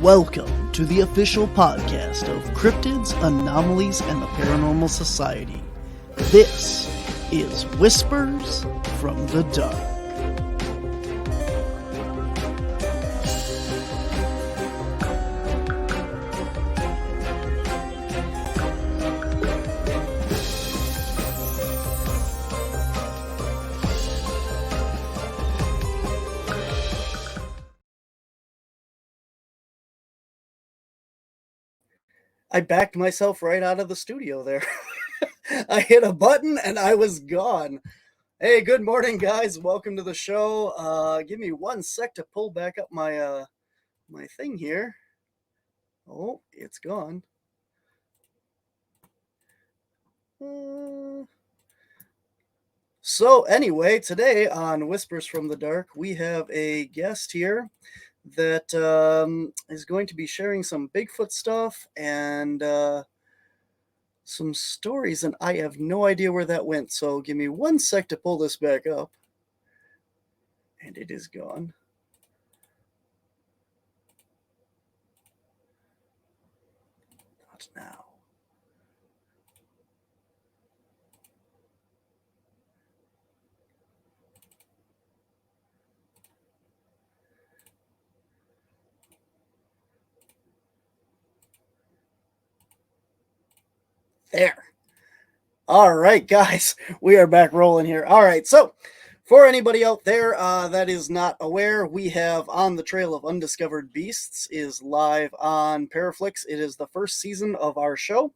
Welcome to the official podcast of Cryptids, Anomalies, and the Paranormal Society. This is Whispers from the Dark. I backed myself right out of the studio there. I hit a button and I was gone. Hey, good morning, guys. Welcome to the show. Give me 1 sec to pull back up my my thing here. Oh, it's gone. So anyway, today on Whispers from the Dark, we have a guest here that is going to be sharing some Bigfoot stuff and some stories, and I have no idea where that went. So give me 1 sec to pull this back up. And it is gone. Not now. There. All right, guys, we are back rolling here. All right, so for anybody out there that is not aware, we have On the Trail of Undiscovered Beasts is live on Paraflix. It is the first season of our show,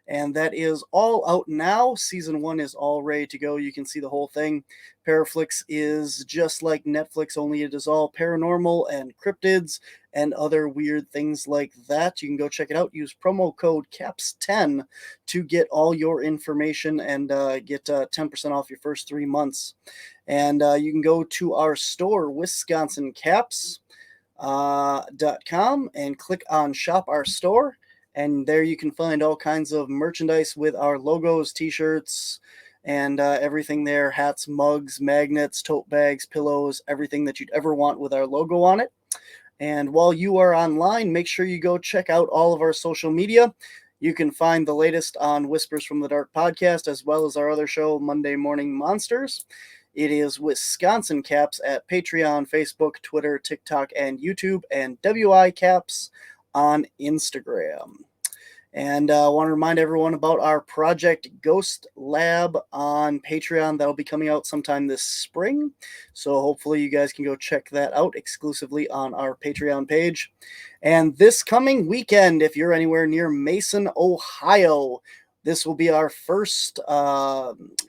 and that is all out now. Season 1 is all ready to go. You can see the whole thing. Paraflix is just like Netflix, only it is all paranormal and cryptids and other weird things like that. You can go check it out. Use promo code CAPS10 to get all your information and get 10% off your first 3 months. And you can go to our store, wisconsincaps.com, and click on Shop Our Store. And there you can find all kinds of merchandise with our logos, t-shirts, and everything there. Hats, mugs, magnets, tote bags, pillows, everything that you'd ever want with our logo on it. And while you are online, make sure you go check out all of our social media. You can find the latest on Whispers from the Dark podcast, as well as our other show, Monday Morning Monsters. It is Wisconsin Caps at Patreon, Facebook, Twitter, TikTok, and YouTube, and WI Caps on Instagram. And I want to remind everyone about our Project Ghost Lab on Patreon. That'll be coming out sometime this spring. So hopefully you guys can go check that out exclusively on our Patreon page. And this coming weekend, if you're anywhere near Mason, Ohio, this will be our first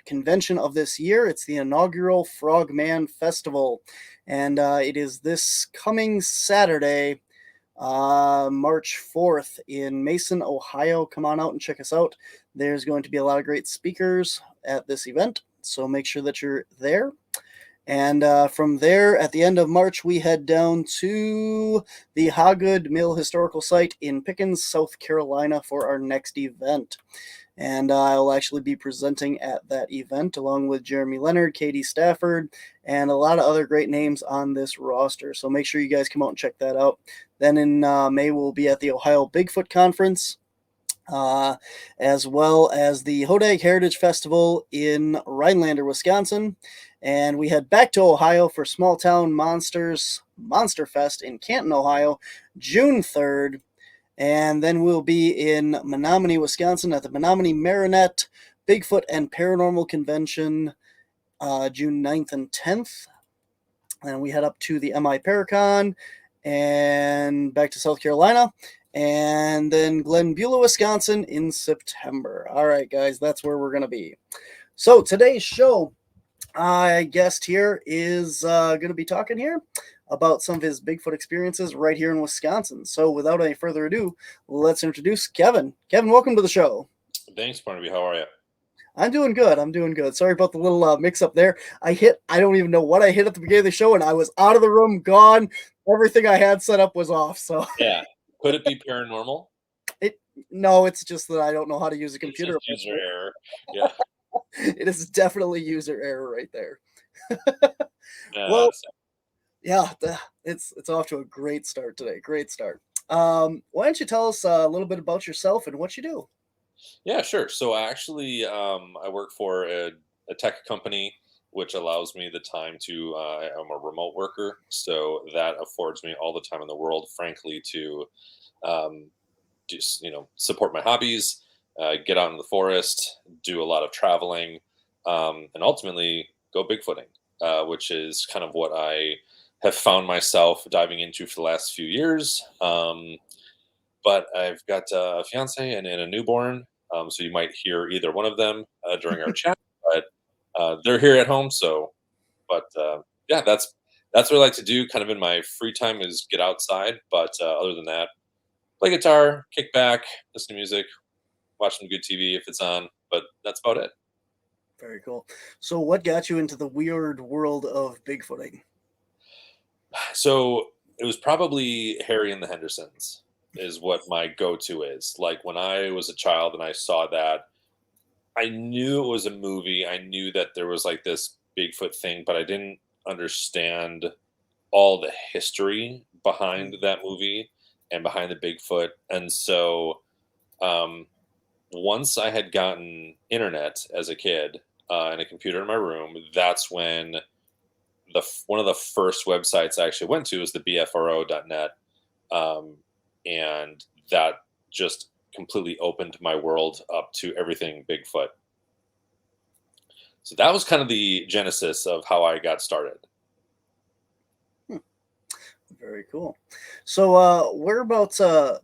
convention of this year. It's the inaugural Frogman Festival. And it is this coming Saturday, March 4th in Mason, Ohio. Come on out and check us out. There's going to be a lot of great speakers at this event, so make sure that you're there. And from there, at the end of March, we head down to the Hagood Mill Historical Site in Pickens, South Carolina for our next event. And I'll actually be presenting at that event along with Jeremy Leonard, Katie Stafford, and a lot of other great names on this roster. So make sure you guys come out and check that out. Then in May, we'll be at the Ohio Bigfoot Conference, as well as the Hodag Heritage Festival in Rhinelander, Wisconsin. And we head back to Ohio for Small Town Monsters Monster Fest in Canton, Ohio, June 3rd. And then we'll be in Menominee, Wisconsin at the Menominee Marinette Bigfoot and Paranormal Convention, June 9th and 10th. And we head up to the MI Paracon and back to South Carolina. And then Glen Beulah, Wisconsin in September. All right, guys, that's where we're going to be. So today's show, our guest here is going to be talking here about some of his Bigfoot experiences right here in Wisconsin. So without any further ado, let's introduce Kevin. Kevin, welcome to the show. Thanks, Barnaby. How are you? I'm doing good. Sorry about the little mix-up there. I don't even know what I hit at the beginning of the show, and I was out of the room, gone. Everything I had set up was off. So yeah. Could it be paranormal? No, it's just that I don't know how to use a computer. It's user error. Yeah. It is definitely user error right there. Yeah, well, yeah, it's off to a great start today. Great start. Why don't you tell us a little bit about yourself and what you do? Yeah, sure. So I work for a tech company, which allows me the time to. I'm a remote worker, so that affords me all the time in the world, frankly, to um, just support my hobbies, get out in the forest, do a lot of traveling, and ultimately go bigfooting, which is kind of what I have found myself diving into for the last few years. But I've got a fiance and a newborn, so you might hear either one of them during our chat. But they're here at home, so yeah, that's what I like to do. Kind of in my free time is get outside. But other than that, play guitar, kick back, listen to music, watch some good TV if it's on. But that's about it. Very cool. So, what got you into the weird world of Bigfooting? So it was probably Harry and the Hendersons is what my go-to is. Like when I was a child and I saw that, I knew it was a movie. I knew that there was like this Bigfoot thing, but I didn't understand all the history behind Mm. that movie and behind the Bigfoot. And so um, once I had gotten internet as a kid and a computer in my room, that's when one of the first websites I actually went to was the bfro.net, um, and that just completely opened my world up to everything Bigfoot. So that was kind of the genesis of how I got started. Hmm, very cool. So, whereabouts? Well,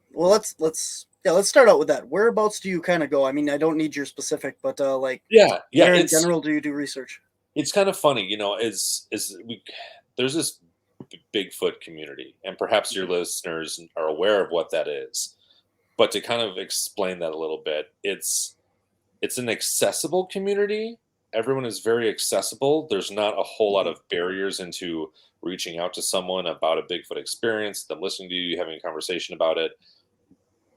let's start out with that. Whereabouts do you kind of go? I mean, I don't need your specific, but like, Yeah, yeah, where in general do you do research? it's kind of funny, is we there's this Bigfoot community, and perhaps your Mhm. listeners are aware of what that is. But to kind of explain that a little bit, it's an accessible community. Everyone is very accessible. There's not a whole lot Mhm. of barriers into reaching out to someone about a Bigfoot experience, them listening to you, having a conversation about it.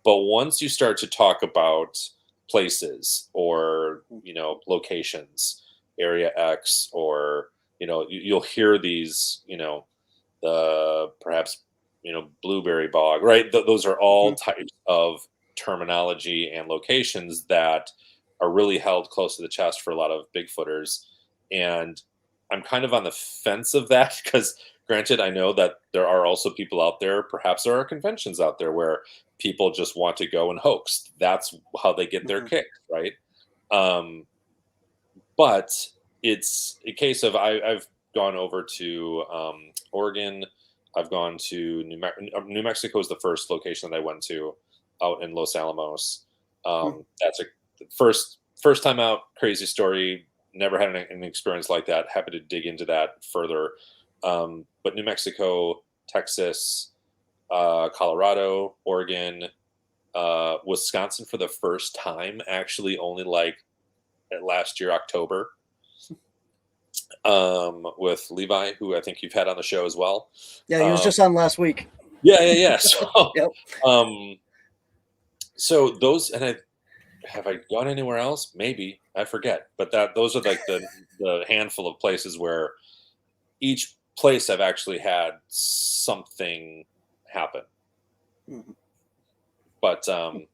But once you start to talk about places or, locations, area X, or, you'll hear these, the perhaps, blueberry bog, right? Those are all Mhm. types of terminology and locations that are really held close to the chest for a lot of Bigfooters. And I'm kind of on the fence of that because, granted, I know that there are also people out there, perhaps there are conventions out there where people just want to go and hoax. That's how they get their Mhm. kicks, right? Um, but it's a case of I've gone over to Oregon. I've gone to New Mexico is the first location that I went to out in Los Alamos. Mhm. That's a first time out. Crazy story. Never had an experience like that. Happy to dig into that further. But New Mexico, Texas, Colorado, Oregon, Wisconsin for the first time. Actually, only like last year October, with Levi, who I think you've had on the show as well. Yeah, he was Um, just on last week. yeah, yeah, yeah. Yep. Um, so those, and I have I gone anywhere else? Maybe I forget, but that those are like the handful of places where each place I've actually had something happen. Mhm. But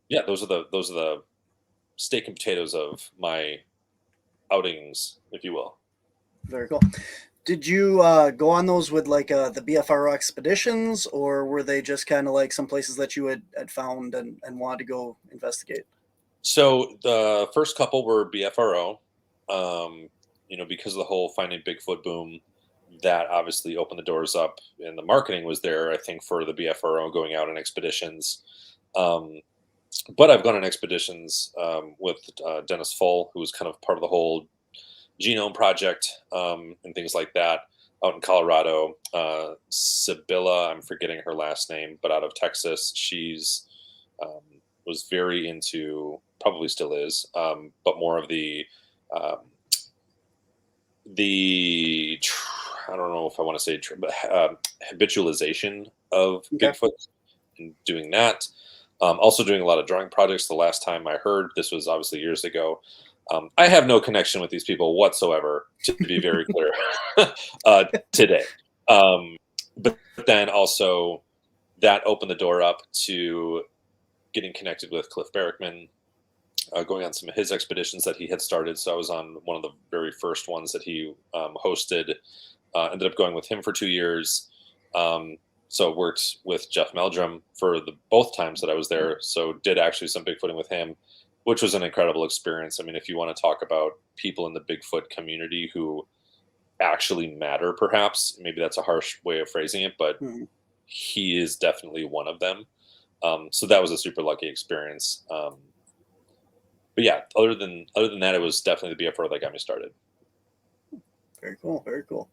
yeah, those are the steak and potatoes of my outings, if you will. Very cool. Did you go on those with like the BFR expeditions, or were they just kind of like some places that you had found and wanted to go investigate? So the first couple were BFRO, because of the whole Finding Bigfoot boom. That obviously opened the doors up, and the marketing was there. I think for the BFRO going out on expeditions, um, but I've gone on expeditions with Dennis Full, who was kind of part of the whole genome project and things like that out in Colorado. Sibylla, I'm forgetting her last name, but out of Texas, she's um, was very into, probably still is, but more of um, I don't know if I want to say but habitualization of Okay. Bigfoot and doing that. Also doing a lot of drawing projects. The last time I heard, this was obviously years ago. I have no connection with these people whatsoever, to be very clear, today. Um, but then also that opened the door up to getting connected with Cliff Barrickman, going on some of his expeditions that he had started. So I was on one of the very first ones that he hosted. Ended up going with him for 2 years. So worked with Jeff Meldrum for the both times that I was there. So did actually some Bigfooting with him, which was an incredible experience. I mean, if you want to talk about people in the Bigfoot community who actually matter, perhaps maybe that's a harsh way of phrasing it, but Mhm. he is definitely one of them. So that was a super lucky experience. But yeah, other than that, it was definitely the BFR that got me started. Very cool. Very cool.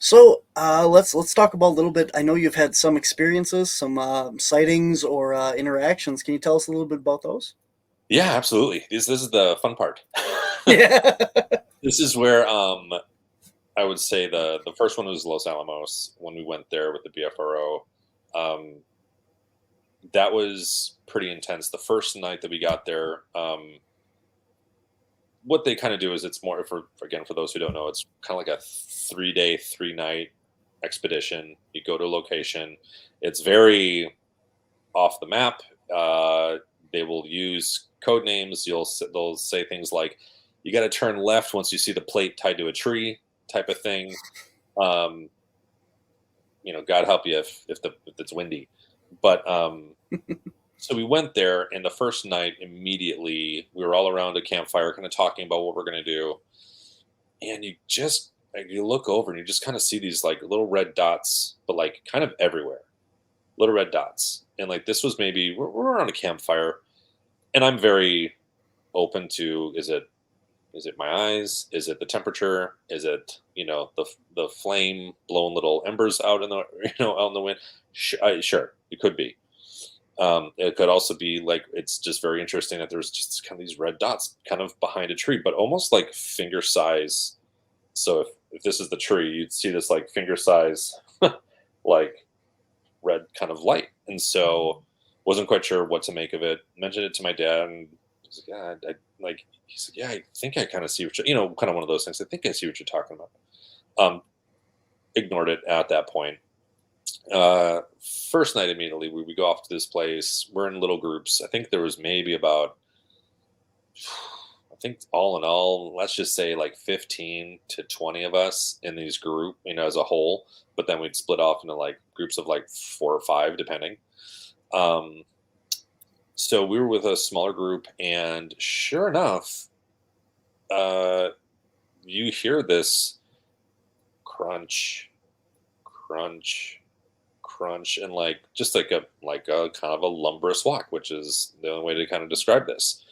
So let's talk about a little bit. I know you've had some experiences, some sightings or interactions. Can you tell us a little bit about those? Yeah, absolutely. This is the fun part. Yeah. This is where I would say the first one was Los Alamos when we went there with the BFRO. Um, that was pretty intense. The first night that we got there, what they kind of do is it's more again for those who don't know, it's kind of like a 3 day, 3 night expedition. You go to a location. It's very off the map. They will use code names. They'll say things like, "You got to turn left once you see the plate tied to a tree," type of thing. Um, God help you if it's windy. But so we went there, and the first night immediately we were all around a campfire, kind of talking about what we're going to do, and you just like, you look over and you just kind of see these like little red dots, but like kind of everywhere, little red dots, and like this was maybe we're around a campfire, and I'm very open to is it my eyes? Is it the temperature? Is it the flame blowing little embers out in the out in the wind? Sure, it could be. It could also be like it's just very interesting that there's just kind of these red dots kind of behind a tree, but almost like finger size. So if this is the tree, you'd see this like finger size, like red kind of light. And so wasn't quite sure what to make of it. Mentioned it to my dad, and he's like, "Yeah, like." He's like, "Yeah, I think I kind of see what kind of one of those things. I think I see what you're talking about." Um, Ignored it at that point. Uh, First night, immediately we go off to this place. We're in little groups. I think there was maybe about, I think all in all, let's just say like 15 to 20 of us in these group, as a whole. But then we'd split off into like groups of like 4 or 5, depending. Um, so we were with a smaller group, and sure enough, uh, you hear this crunch, crunch, crunch, and like just like a kind of a lumberous walk, which is the only way to kind of describe this.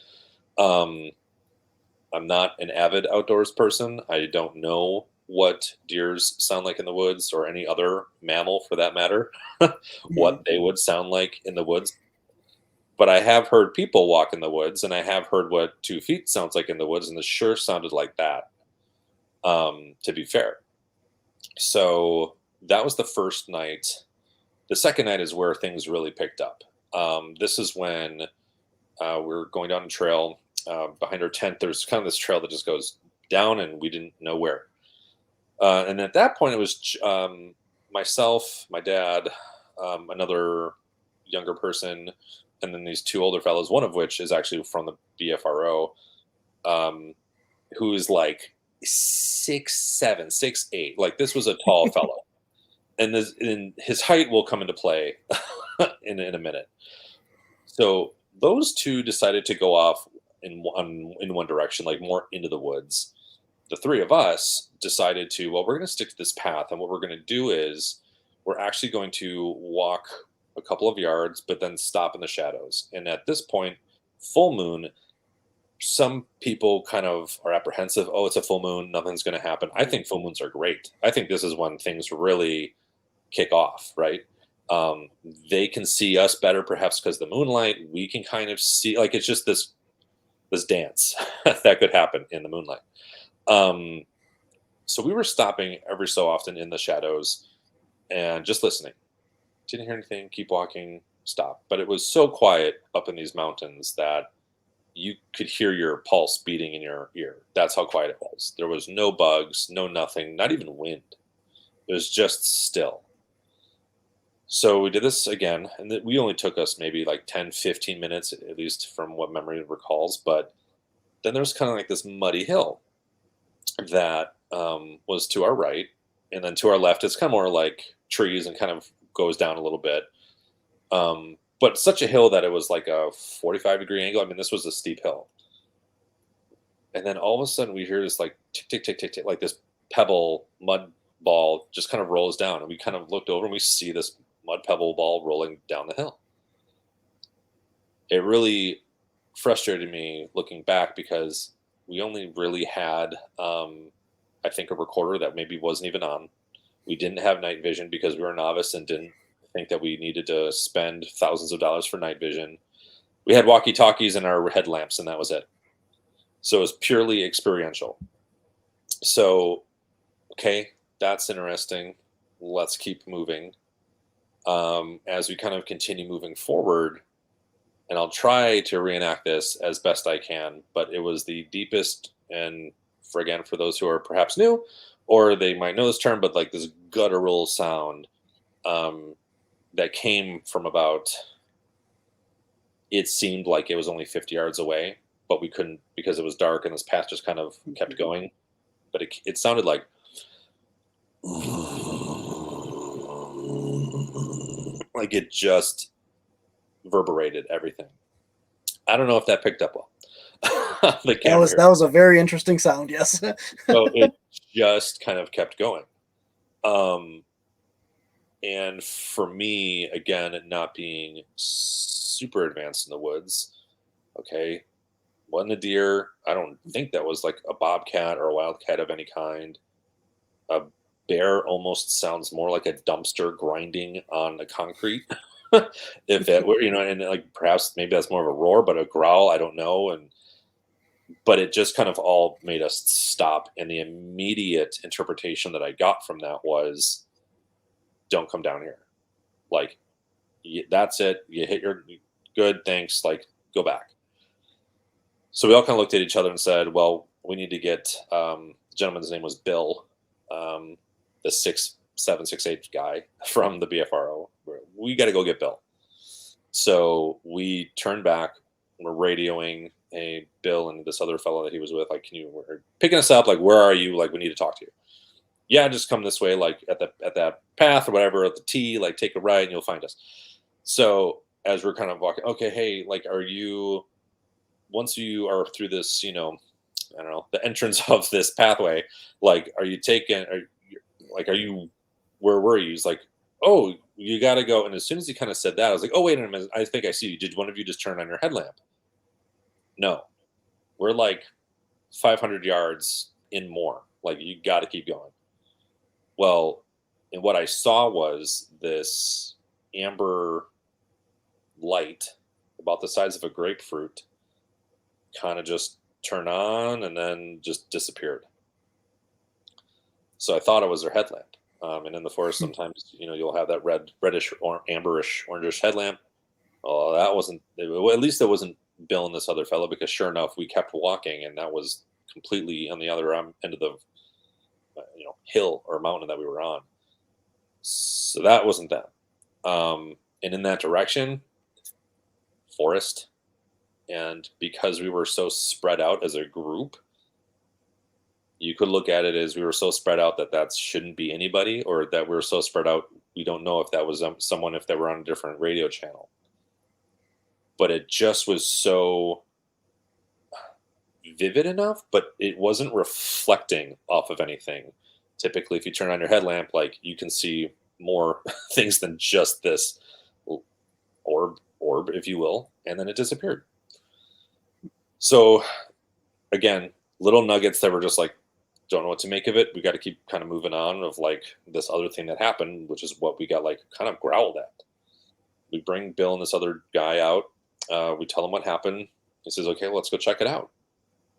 Um, I'm not an avid outdoors person. I don't know what deers sound like in the woods or any other mammal for that matter, what Mhm. they would sound like in the woods. But I have heard people walk in the woods, and I have heard what 2 feet sounds like in the woods, and it sure sounded like that. To be fair, so that was the first night. The second night is where things really picked up. This is when we're going down a trail. Behind our tent, there's kind of this trail that just goes down, and we didn't know where. And at that point, it was myself, my dad, another younger person, and then these 2 older fellows, one of which is actually from the BFRO, um, who is like 6'7", 6'8". Like this was a tall fellow, and his height will come into play in a minute. So those two decided to go off in one direction, like more into the woods. The three of us decided to, well, we're going to stick to this path, and what we're going to do is we're actually going to walk a couple of yards, but then stop in the shadows. And at this point, full moon. Some people kind of are apprehensive. Oh, it's a full moon. Nothing's going to happen. I think full moons are great. I think this is when things really kick off, right? Um, they can see us better, perhaps because the moonlight. We can kind of see, like it's just this dance that could happen in the moonlight. Um, so we were stopping every so often in the shadows and just listening. Didn't hear anything. Keep walking. Stop. But it was so quiet up in these mountains that you could hear your pulse beating in your ear. That's how quiet it was. There was no bugs, no nothing, not even wind. It was just still. So we did this again, and we only took us maybe like 10, 15 minutes, at least from what memory recalls. But then there's kind of like this muddy hill that was to our right. And then to our left, it's kind of more like trees and kind of goes down a little bit. But such a hill that it was like a 45-degree angle. I mean, this was a steep hill. And then all of a sudden we hear this like tick, tick, tick, tick, tick, like this pebble mud ball just kind of rolls down. And we kind of looked over and we see this mud pebble ball rolling down the hill. It really frustrated me looking back because we only really had, I think, a recorder that maybe wasn't even on. We didn't have night vision because we were novice and didn't think that we needed to spend thousands of dollars for night vision. We had walkie talkies and our headlamps, and that was it. So it was purely experiential. So, okay, that's interesting. Let's keep moving. As we kind of continue moving forward, and I'll try to reenact this as best I can, but it was the deepest, and for those who are perhaps new, or they might know this term, but like this guttural sound um, that came from about, it seemed like it was only 50 yards away, but we couldn't because it was dark and this path just kind of kept going. But it sounded like, it just reverberated everything. I don't know if that picked up well. The camera here. That was a very interesting sound. Yes. So it just kind of kept going. Um, and for me, again, not being super advanced in the woods, okay, wasn't a deer. I don't think that was like a bobcat or a wildcat of any kind. A bear almost sounds more like a dumpster grinding on the concrete. If it were, and like perhaps maybe that's more of a roar, but a growl, I don't know. But it just kind of all made us stop. And the immediate interpretation that I got from that was, don't come down here. Like, that's it. You hit your good, thanks. Like, go back. So we all kind of looked at each other and said, well, we need to get, the gentleman's name was Bill, the 6'7", 6'8" guy from the BFRO. We got to go get Bill. So we turned back. We're radioing, hey, Bill and this other fellow that he was with, like, we're picking us up, like, where are you? Like, we need to talk to you. Yeah, just come this way, like at that path or whatever, at the T, like take a right and you'll find us. So as we're kind of walking, okay, hey, like, are you, once you are through this, I don't know, the entrance of this pathway, like, are you are you, where were you? He's like, oh, you got to go. And as soon as he kind of said that, I was like, oh, wait a minute, I think I see you. Did one of you just turn on your headlamp? No, we're like 500 yards in more. Like, you got to keep going. Well, and what I saw was this amber light about the size of a grapefruit kind of just turn on and then just disappeared. So I thought it was their headlamp. And in the forest, sometimes, you'll have that reddish or amberish, orangish headlamp. Oh, that wasn't, well, at least it wasn't Bill and this other fellow, because sure enough, we kept walking and that was completely on the other end of the hill or mountain that we were on. So that wasn't them. And in that direction, forest. And because we were so spread out as a group, you could look at it as we were so spread out that shouldn't be anybody, or that we were so spread out we don't know if that was someone, if they were on a different radio channel. But it just was so vivid enough, but it wasn't reflecting off of anything. Typically, if you turn on your headlamp, like, you can see more things than just this orb, if you will, and then it disappeared. So again, little nuggets that were just like, don't know what to make of it. We got to keep kind of moving on, of like this other thing that happened, which is what we got like kind of growled at. We bring Bill and this other guy out. We tell him what happened. He says, okay, let's go check it out.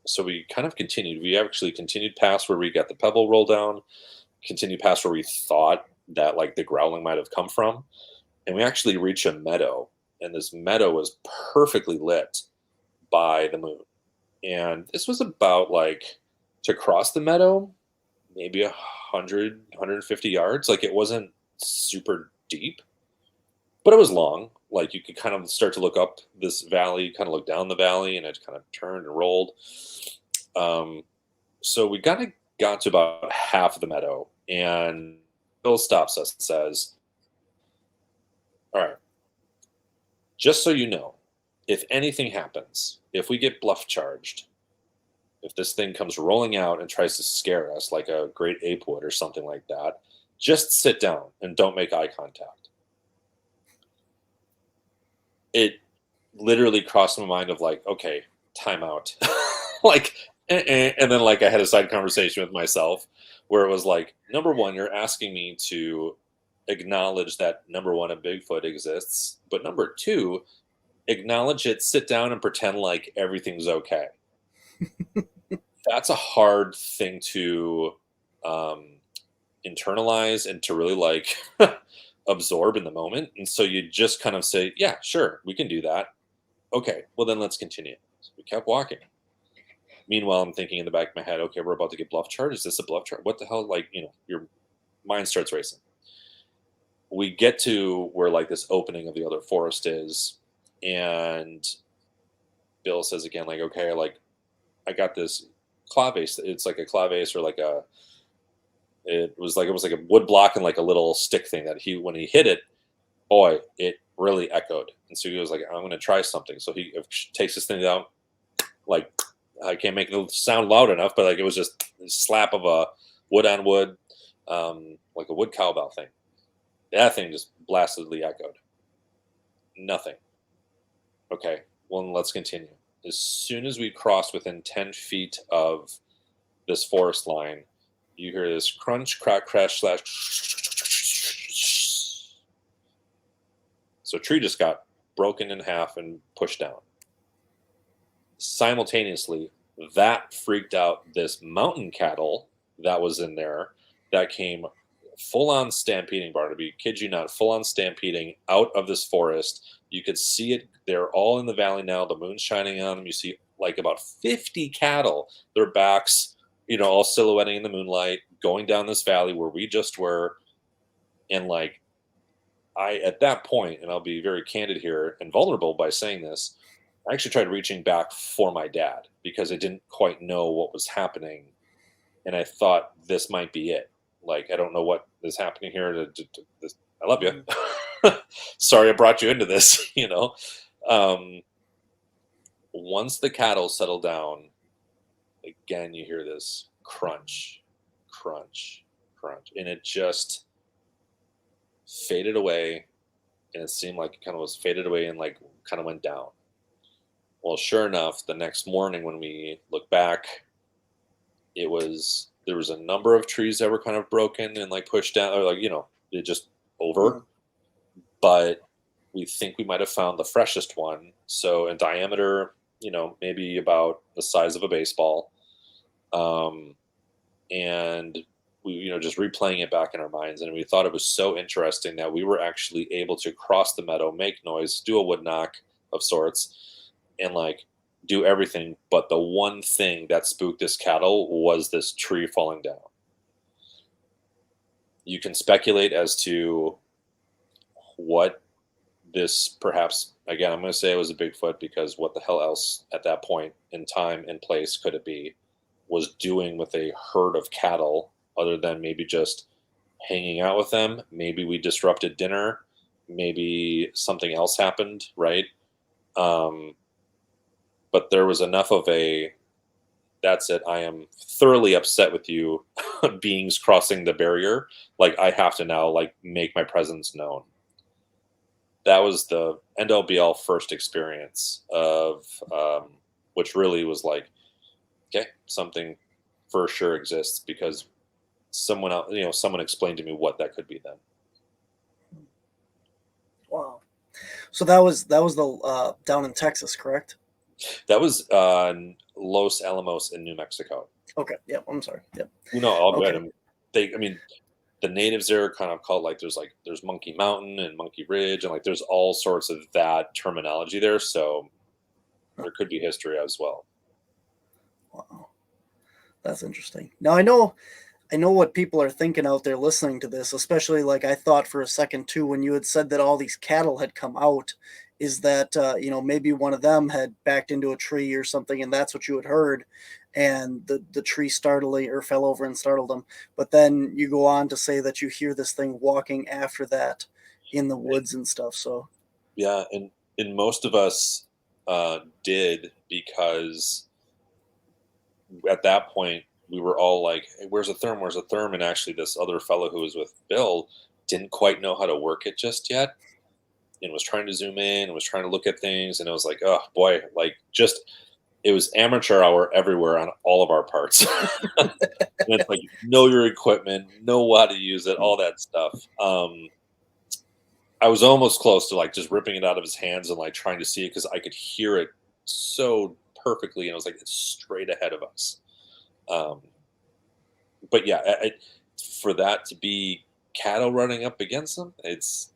So we kind of continued. We actually continued past where we got the pebble roll down, continued past where we thought that like the growling might have come from. And we actually reached a meadow, and this meadow was perfectly lit by the moon. And this was about like, to cross the meadow, maybe 100, 150 yards. Like, it wasn't super deep. but it was long. Like you could kind of start to look up this valley, kind of look down the valley, and it kind of turned and rolled. Um, so we got to about half of the meadow, and Bill stops us and says, "All right, just so you know, if anything happens, if we get bluff charged, if this thing comes rolling out and tries to scare us like a great ape would or something like that, just sit down and don't make eye contact." It literally crossed my mind of like, okay, timeout. Like, and then like I had a side conversation with myself where it was like, number one, you're asking me to acknowledge that number one, a Bigfoot exists, but number two, acknowledge it, sit down and pretend like everything's okay. That's a hard thing to um, internalize and to really like absorb in the moment. And so you just kind of say, yeah, sure, we can do that. Okay, well then let's continue. So we kept walking. Meanwhile, I'm thinking in the back of my head, okay, we're about to get bluff charge. Is this a bluff charge? What the hell? Like, your mind starts racing. We get to where like this opening of the other forest is, and Bill says again, like, okay, like I got this claves. It's like a claves or like a. It was like a wood block and like a little stick thing that when he hit it, boy, it really echoed. And so he was like, I'm going to try something. So he takes this thing down, like, I can't make it sound loud enough, but like it was just a slap of a wood on wood, like a wood cowbell thing. That thing just blastedly echoed. Nothing. Okay, well, let's continue. As soon as we crossed within 10 feet of this forest line, you hear this crunch, crack, crash, slash. So a tree just got broken in half and pushed down. Simultaneously, that freaked out this mountain cattle that was in there that came full on stampeding, Barnaby. Kid you not, full on stampeding out of this forest. You could see it. They're all in the valley now. The moon's shining on them. You see like about 50 cattle, their backs, all silhouetting in the moonlight, going down this valley where we just were. And like, at that point, and I'll be very candid here and vulnerable by saying this, I actually tried reaching back for my dad because I didn't quite know what was happening. And I thought this might be it. Like, I don't know what is happening here. I love you. Sorry I brought you into this, Once the cattle settle down, again, you hear this crunch, crunch, crunch. And it just faded away. And it seemed like it kind of was faded away and like kind of went down. Well, sure enough, the next morning when we look back, there was a number of trees that were kind of broken and like pushed down, or like it just over. But we think we might have found the freshest one. So in diameter, maybe about the size of a baseball, and we just replaying it back in our minds, and we thought it was so interesting that we were actually able to cross the meadow, make noise, do a wood knock of sorts, and like do everything, but the one thing that spooked this cattle was this tree falling down. You can speculate as to what this perhaps, again, I'm going to say it was a Bigfoot because what the hell else at that point in time and place could it be, was doing with a herd of cattle other than maybe just hanging out with them. Maybe we disrupted dinner. Maybe something else happened, right? But there was enough of that's it. I am thoroughly upset with you beings crossing the barrier. Like I have to now like make my presence known. That was the end all be all first experience of which really was like, okay, something for sure exists because someone else, someone explained to me what that could be then. Wow. So that was the down in Texas, correct? That was Los Alamos in New Mexico. Okay. Yeah. I'm sorry. Yep. No, all Okay. good. The natives there kind of called there's Monkey Mountain and Monkey Ridge, and like there's all sorts of that terminology there. So there could be history as well. Wow. That's interesting. Now I know I know what people are thinking out there listening to this, especially like I thought for a second too when you had said that all these cattle had come out, is that maybe one of them had backed into a tree or something, and that's what you had heard, and the tree startling or fell over and startled them. But then you go on to say that you hear this thing walking after that in the woods and stuff. So Yeah, and most of us did, because at that point we were all like, "Hey, where's a therm? Where's a therm?" And actually, this other fellow who was with Bill didn't quite know how to work it just yet, and was trying to zoom in and was trying to look at things, and it was like, oh boy, like, just, it was amateur hour everywhere on all of our parts. And it's like, know your equipment, know how to use it, all that stuff. I was almost close to like just ripping it out of his hands and like trying to see it because I could hear it so perfectly, and I was like, it's straight ahead of us. Um, but yeah, for that to be cattle running up against them, it's,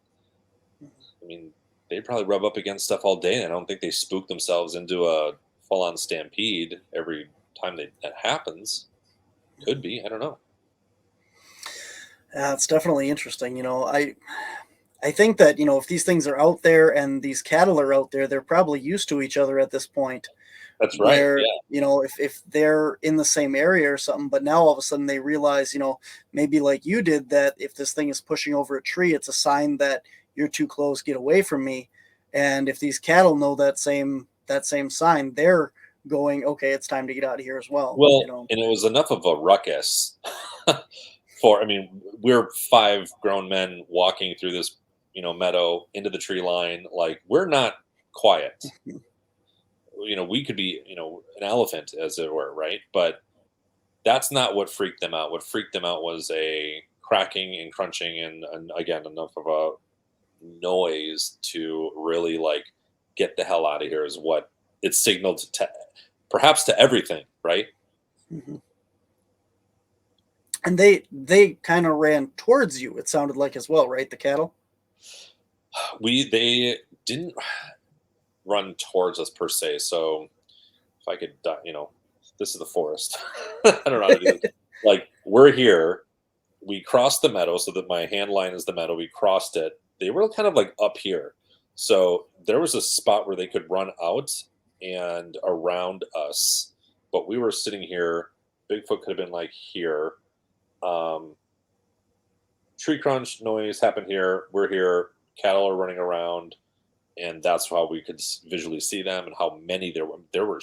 I mean, they probably rub up against stuff all day, and I don't think they spook themselves into a full-on stampede every time that happens. Could be, I don't know. yeah, it's definitely interesting. I think that if these things are out there and these cattle are out there, they're probably used to each other at this point. That's right. Where Yeah, if they're in the same area or something, but now all of a sudden they realize, maybe like you did, that if this thing is pushing over a tree, it's a sign that you're too close, get away from me. And if these cattle know that same sign, they're going, okay, it's time to get out of here as well. well, and it was enough of a ruckus for, I mean, we're five grown men walking through this, meadow into the tree line. Like, we're not quiet. We could be, an elephant, as it were, right? But that's not what freaked them out. What freaked them out was a cracking and crunching, and again, enough of a noise to really like get the hell out of here is what it signaled to, perhaps to everything, right? Mhm. And they kind of ran towards you. It sounded like as well, right? The cattle. They didn't run towards us per se. So if I could, this is the forest. I don't know how to do this. Like, we're here. We crossed the meadow, so that my hand line is the meadow. We crossed it. They were kind of like up here. So there was a spot where they could run out and around us, but we were sitting here. Bigfoot could have been like here. Um, Tree crunch noise happened here. We're here. Cattle are running around, and that's how we could visually see them and how many there were.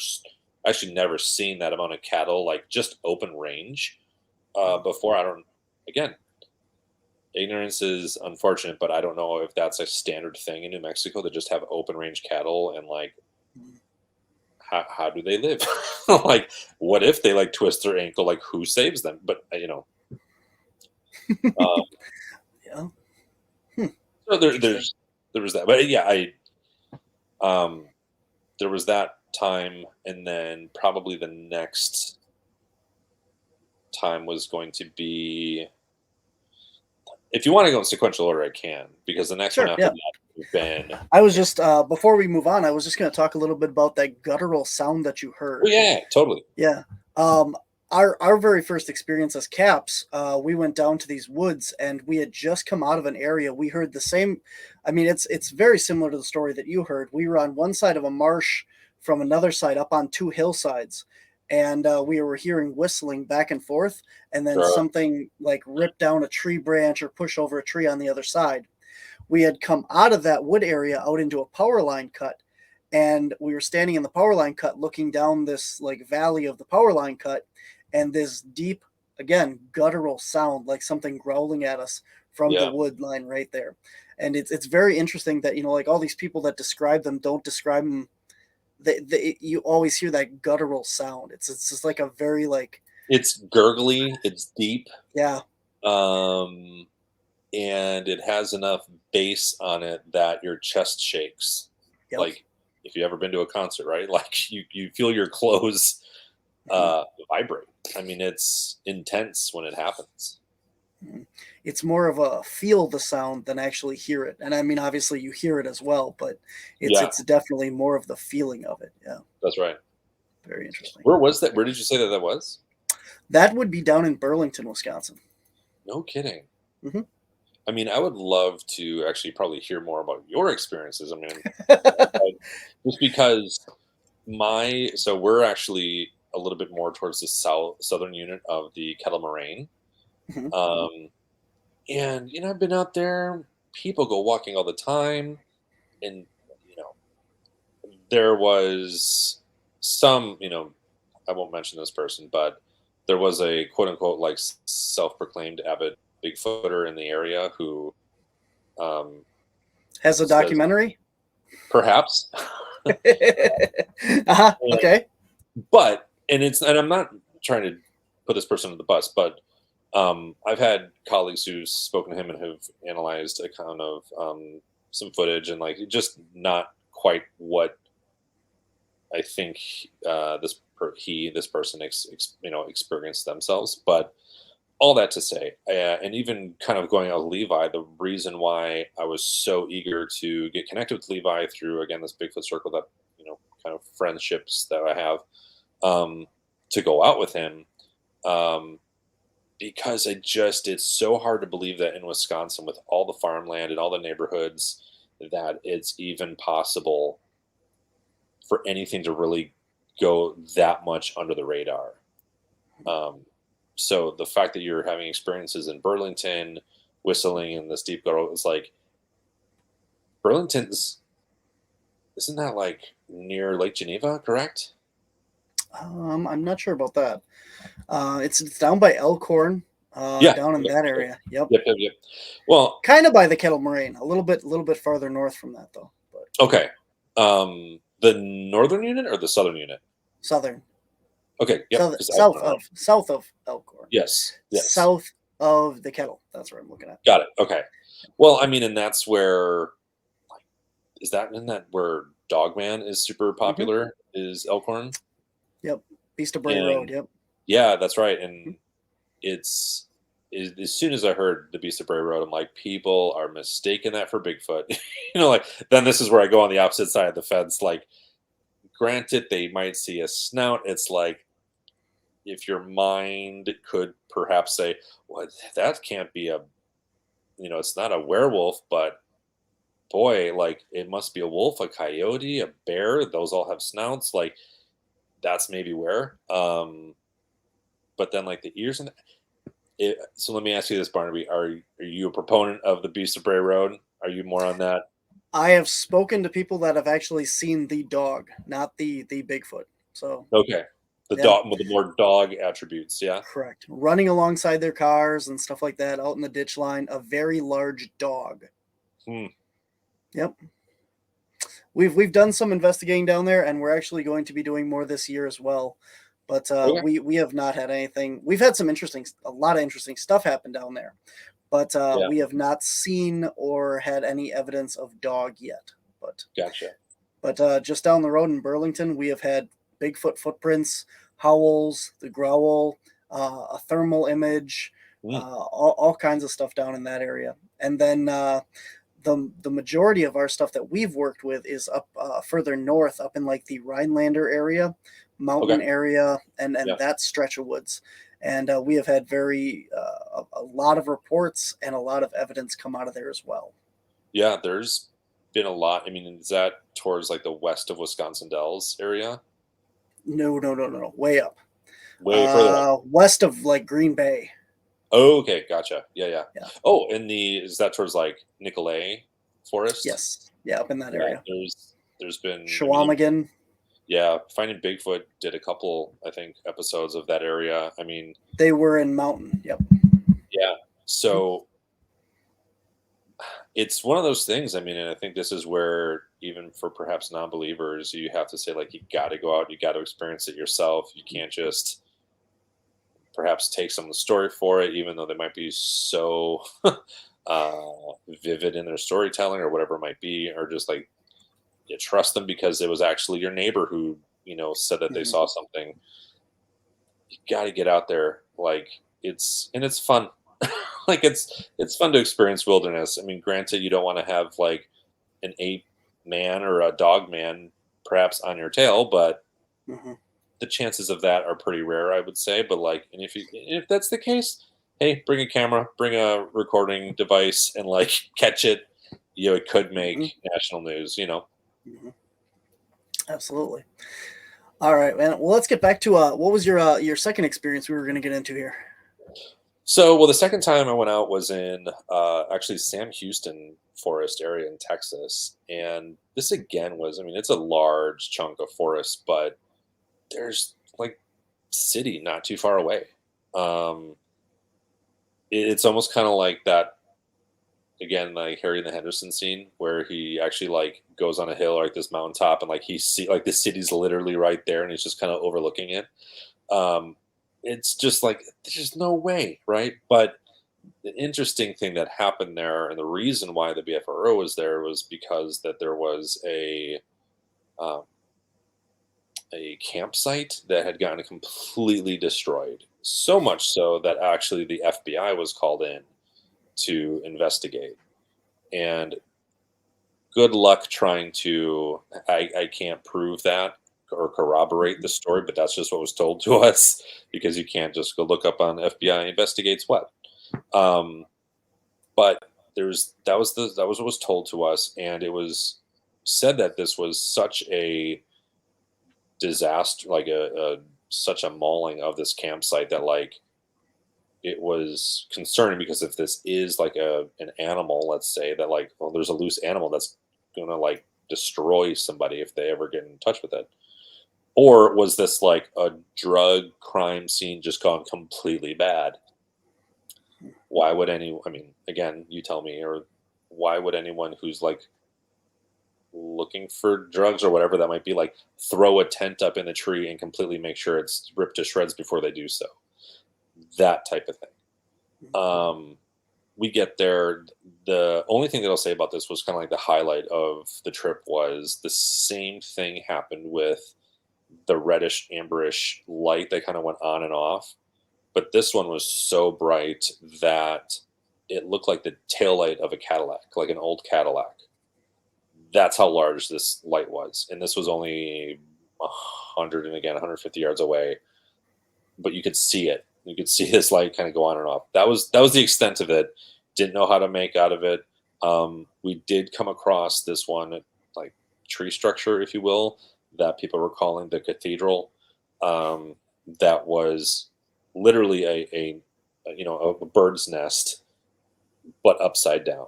Actually never seen that amount of cattle, like just open range before. I don't. Again, ignorance is unfortunate, but I don't know if that's a standard thing in New Mexico to just have open range cattle, and like, how do they live? Like, what if they like twist their ankle? Like, who saves them? But um, Yeah. Hmm. so Interesting. there was that. But yeah, um, there was that time, and then probably the next time was going to be. If you want to go in sequential order, I can, because the next one Sure. after Yeah. that would have been. I was just before we move on, I was just going to talk a little bit about that guttural sound that you Oh heard. yeah, totally. Yeah. Um, our very first experience as caps, we went down to these woods and we had just come out of an area. We heard the same. I mean, it's very similar to the story that you heard. We were on one side of a marsh, from another side up on two hillsides, and we were hearing whistling back and forth, and then Sure. something like rip down a tree branch or push over a tree on the other side. We had come out of that wood area out into a power line cut, and we were standing in the power line cut looking down this like valley of the power line cut, and this deep, again, guttural sound, like something growling at us from the Yeah. wood line right there. And it's very interesting that like all these people that describe them don't describe them. You always hear that guttural sound. It's just like a very like, It's gurgly. It's deep. yeah. Um, and it has enough bass on it that your chest shakes. Yep. Like, if you ever been to a concert, right? Like, you feel your clothes Mhm. vibrate. I mean, it's intense when it happens. Mhm. It's more of a feel the sound than actually hear it. And I mean, obviously you hear it as well, but it's Yeah, it's definitely more of the feeling of it. Yeah, that's right. very interesting. Where was that? Where did you say that was? That would be down in Burlington, Wisconsin. No kidding. Hmm. I mean, I would love to actually probably hear more about your experiences. I mean, just because so we're actually a little bit more towards the southern unit of the Kettle Moraine. Hmm. Um, and I've been out there. People go walking all the time, and you know, there was some, I won't mention this person, but there was a quote unquote like self-proclaimed avid Bigfooter in the area who um, Has a says documentary. perhaps, Uh-huh. and, Okay. and I'm not trying to put this person on the bus, but I've had colleagues who've spoken to him and have analyzed a kind of some footage and like just not quite what I think this person experienced themselves. But all that to say, and even kind of going out with Levi, the reason why I was so eager to get connected with Levi through again this Bigfoot circle that kind of friendships that I have, to go out with him, um, because it's so hard to believe that in Wisconsin with all the farmland and all the neighborhoods that it's even possible for anything to really go that much under the radar. Um, so the fact that you're having experiences in Burlington, whistling in this deep guttural is like Burlington's. Isn't that like near Lake Geneva? Correct. I'm not sure about that. It's down by Elkhorn, Yeah. down in Yep. that Yep. area. Yep. Yep. Yep. Yep. Well, Kind of by the Kettle Moraine, a little bit farther north from that though, but okay. The northern unit or the southern unit? southern, Okay. Yep. Because I don't know. south of Elkhorn, Yes. Yes. south of the Kettle. That's where I'm looking at. Got it. Okay. Well, I mean, and that's where isn't that where Dogman is super Hmm. popular? Is Elkhorn? Yep. Beast of Bray Road. And Yep. yeah, that's right. And it's as soon as I heard the Beast of Bray Road, I'm like, people are mistaking that for Bigfoot. Like then this is where I go on the opposite side of the fence. Like, granted, they might see a snout. It's like if your mind could perhaps say, well, that can't be it's not a werewolf, but boy, like it must be a wolf, a coyote, a bear. Those all have snouts. Like that's maybe where. But then like the ears and so let me ask you this, Barnaby: are you a proponent of the Beast of Bray Road? Are you more on that? I have spoken to people that have actually seen the dog, not the Bigfoot. So Okay, the yeah, dog with the more dog attributes. Yeah. correct. Running alongside their cars and stuff like that out in the ditch line, a very large dog. Hmm. Yep. We've done some investigating down there, and we're actually going to be doing more this year as well. But Okay. we have not had anything. We've had a lot of interesting stuff happen down there, but Yeah. we have not seen or had any evidence of dog yet. Gotcha. But just down the road in Burlington, we have had Bigfoot footprints, howls, the growl, a thermal image, Hmm. all kinds of stuff down in that area. And then the majority of our stuff that we've worked with is up further north, up in like the Rhinelander area, Okay. mountain area, and Yeah. that stretch of woods. And we have had a lot of reports and a lot of evidence come out of there as well. Yeah. There's been a lot. I mean, is that towards like the west of Wisconsin Dells area? No, no, no, no, no, way up, Way further up. west of like Green Bay. Oh, okay, gotcha. Yeah, yeah. Yeah. Oh, is that towards like Nicolay Forest? Yes. Yeah, up in that Yeah, area. there's been, I mean, Shawamigan. yeah, Finding Bigfoot did a couple, I think, episodes of that area. I mean, They were in Mountain. Yep. yeah. So it's one of those things. I mean, and I think this is where even for perhaps non-believers, you have to say like you got to go out, you got to experience it yourself. You can't just perhaps take some of the story for it, even though they might be so uh, vivid in their storytelling or whatever it might be, or just like you trust them because it was actually your neighbor who said that they Mhm. saw something. You got to get out there, like it's fun. Like it's fun to experience wilderness. I mean, granted, you don't want to have like an ape man or a dog man perhaps on your tail, but Mhm. the chances of that are pretty rare, I would say. But like, and if that's the case, hey, bring a camera, bring a recording device, and like catch it. You know, it could make Hmm. national news. You know. Hmm. Absolutely. All right, man. Well, let's get back to what was your second experience we were going to get into here? So, well, the second time I went out was in actually Sam Houston Forest area in Texas, and this again was, I mean, it's a large chunk of forest, but there's like city not too far away. Um, it's almost kind of like that again, like Harry and the Henderson scene where he actually like goes on a hill or like this mountaintop, and like he see like the city's literally right there, and he's just kind of overlooking it. Um, it's just like there's no way, right? But the interesting thing that happened there, and the reason why the BFRO was there was because that there was um, a campsite that had gotten completely destroyed. So much so that actually the FBI was called in to investigate. And good luck trying to. I can't prove that or corroborate the story, but that's just what was told to us because you can't just go look up on FBI investigates what. Um, but there's that was what was told to us, and it was said that this was such a disaster, like a such a mauling of this campsite that like it was concerning because if this is like an animal, let's say that like well there's a loose animal that's gonna like destroy somebody if they ever get in touch with it, or was this like a drug crime scene just gone completely bad? Why would any, I mean, again, you tell me, or why would anyone who's like looking for drugs or whatever that might be like throw a tent up in the tree and completely make sure it's ripped to shreds before they do so? That type of thing. um we get there. The only thing that I'll say about this was kind of like the highlight of the trip was the same thing happened with the reddish amberish light that kind of went on and off, but this one was so bright that it looked like the taillight of a Cadillac, like an old Cadillac. That's how large this light was, and this was only 100 and again 150 yards away, but you could see it. You could see this light kind of go on and off. That was the extent of it. Didn't know how to make out of it. We did come across this one like tree structure, if you will, that people were calling the cathedral. Um, that was literally a you know a bird's nest, but upside down,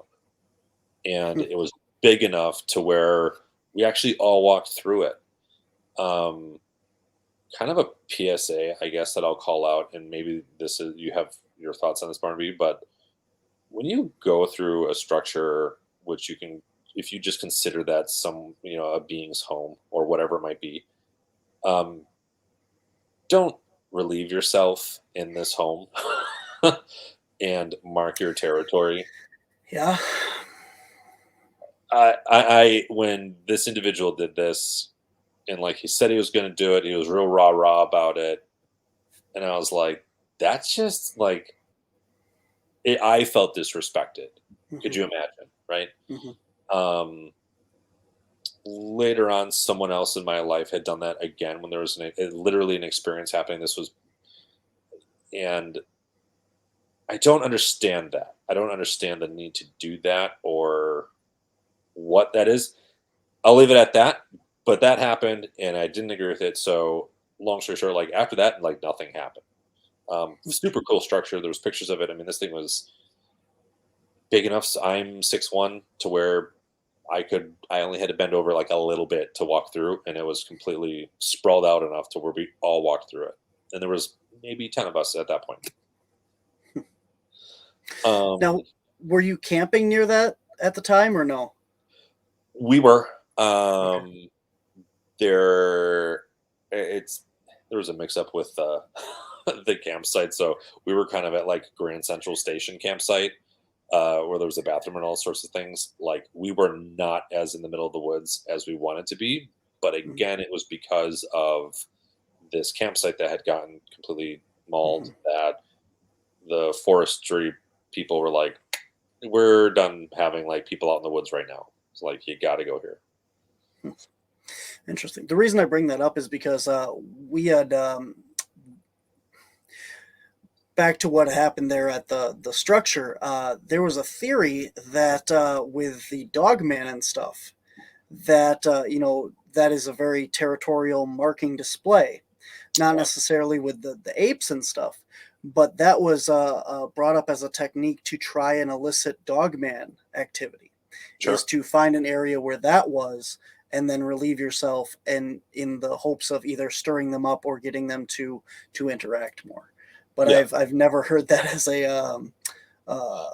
and it was big enough to where we actually all walked through it. Um, Kind of a PSA, I guess, that I'll call out, and maybe this is you have your thoughts on this, Barnaby, but when you go through a structure, which you can, if you just consider that some, you know, a being's home or whatever it might be, um, don't relieve yourself in this home and mark your territory. Yeah. When this individual did this, and like he said he was going to do it, he was real rah rah about it, and I was like, that's just like I felt disrespected. Could Hmm. you imagine, right? Hmm. Um, Later on, someone else in my life had done that again when there was literally an experience happening. This was, and I don't understand that. I don't understand the need to do that or what that is. I'll leave it at that. But that happened, and I didn't agree with it. So, long story short, like after that, like nothing happened. Super cool structure. There was pictures of it. I mean, this thing was big enough. So I'm 6'1" to where I only had to bend over like a little bit to walk through, and it was completely sprawled out enough to where we all walked through it. And there was maybe 10 of us at that point. Now, Um, were you camping near that at the time or no? we were Okay. there. It's there was a mix up with the campsite, so we were kind of at like Grand Central Station campsite, where there was a bathroom and all sorts of things. Like we were not as in the middle of the woods as we wanted to be, but again, it was because of this campsite that had gotten completely Mm-hmm. mauled. That the forestry people were like, "We're done having like people out in the woods right now. It's like you got to go here." Interesting. The reason I bring that up is because we had back to what happened there at the structure. There was a theory that with the dogman and stuff, that that is a very territorial marking display, not Yeah. necessarily with the apes and stuff, but that was brought up as a technique to try and elicit dogman activity, is Sure. to find an area where that was and then relieve yourself, and in the hopes of either stirring them up or getting them to interact more. But Yeah. I've never heard that as a uh,